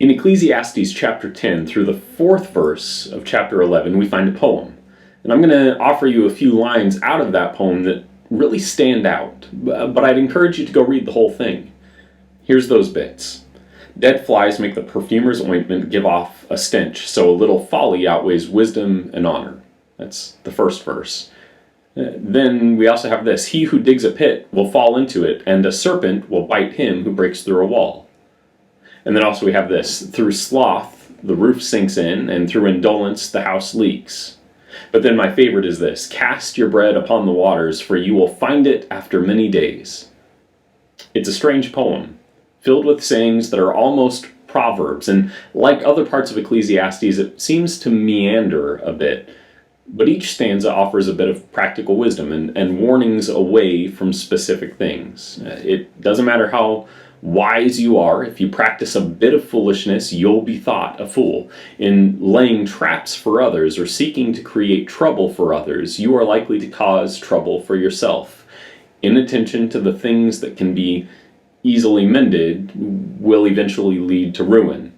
In Ecclesiastes chapter 10 through the 4th verse of chapter 11, we find a poem. And I'm going to offer you a few lines out of that poem that really stand out, but I'd encourage you to go read the whole thing. Here's those bits. Dead flies make the perfumer's ointment give off a stench, so a little folly outweighs wisdom and honor. That's the first verse. Then we also have this: he who digs a pit will fall into it, and a serpent will bite him who breaks through a wall. And then also we have this: through sloth the roof sinks in, and through indolence the house leaks. But then my favorite is this: cast your bread upon the waters, for you will find it after many days. It's a strange poem, filled with sayings that are almost proverbs, and like other parts of Ecclesiastes, it seems to meander a bit. But each stanza offers a bit of practical wisdom and warnings away from specific things. It doesn't matter how wise you are, if you practice a bit of foolishness, you'll be thought a fool. In laying traps for others or seeking to create trouble for others, you are likely to cause trouble for yourself. Inattention to the things that can be easily mended will eventually lead to ruin.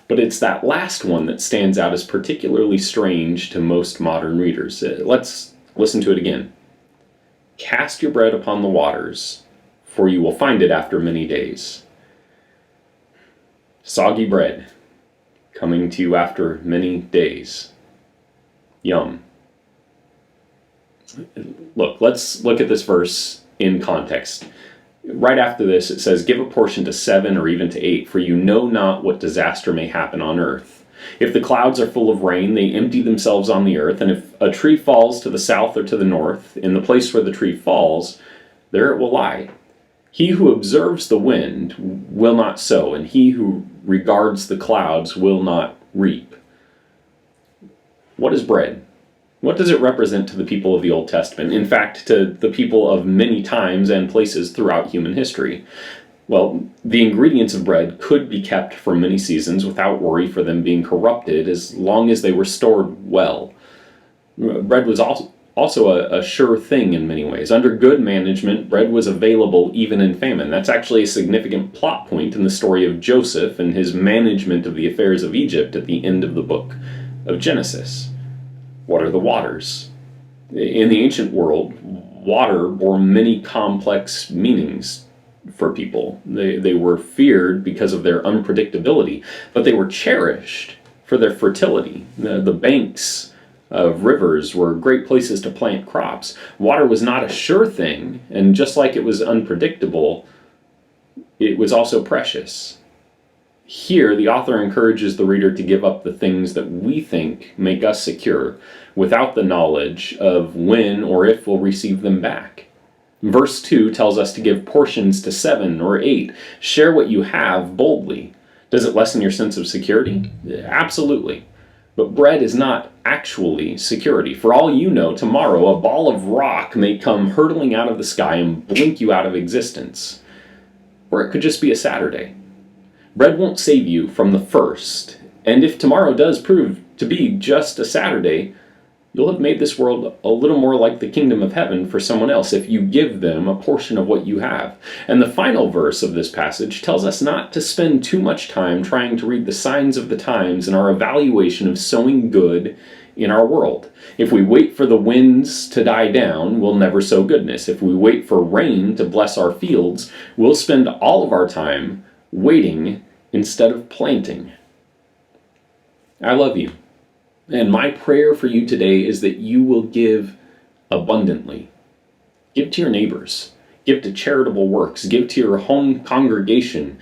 But it's that last one that stands out as particularly strange to most modern readers. Let's listen to it again. Cast your bread upon the waters, for you will find it after many days. Soggy bread, coming to you after many days. Yum. Look, let's look at this verse in context. Right after this, it says, give a portion to 7 or even to 8, for you know not what disaster may happen on earth. If the clouds are full of rain, they empty themselves on the earth, and if a tree falls to the south or to the north, in the place where the tree falls, there it will lie. He who observes the wind will not sow, and he who regards the clouds will not reap. What is bread? What does it represent to the people of the Old Testament? In fact, to the people of many times and places throughout human history. Well, the ingredients of bread could be kept for many seasons without worry for them being corrupted as long as they were stored well. Bread was also a sure thing in many ways. Under good management, bread was available even in famine. That's actually a significant plot point in the story of Joseph and his management of the affairs of Egypt at the end of the book of Genesis. What are the waters? In the ancient world, water bore many complex meanings for people. They were feared because of their unpredictability, but they were cherished for their fertility. The banks of rivers were great places to plant crops. Water was not a sure thing, and just like it was unpredictable, it was also precious. Here, the author encourages the reader to give up the things that we think make us secure, without the knowledge of when or if we'll receive them back. Verse 2 tells us to give portions to 7 or 8. Share what you have boldly. Does it lessen your sense of security? Absolutely. But bread is not actually security. For all you know, tomorrow a ball of rock may come hurtling out of the sky and blink you out of existence. Or it could just be a Saturday. Bread won't save you from the first, and if tomorrow does prove to be just a Saturday, you'll have made this world a little more like the kingdom of heaven for someone else if you give them a portion of what you have. And the final verse of this passage tells us not to spend too much time trying to read the signs of the times in our evaluation of sowing good in our world. If we wait for the winds to die down, we'll never sow goodness. If we wait for rain to bless our fields, we'll spend all of our time waiting instead of planting. I love you. And my prayer for you today is that you will give abundantly. Give to your neighbors. Give to charitable works. Give to your home congregation.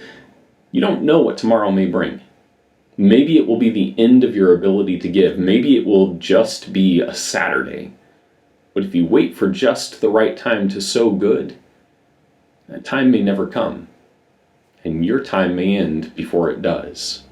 You don't know what tomorrow may bring. Maybe it will be the end of your ability to give. Maybe it will just be a Saturday. But if you wait for just the right time to sow good, that time may never come. And your time may end before it does.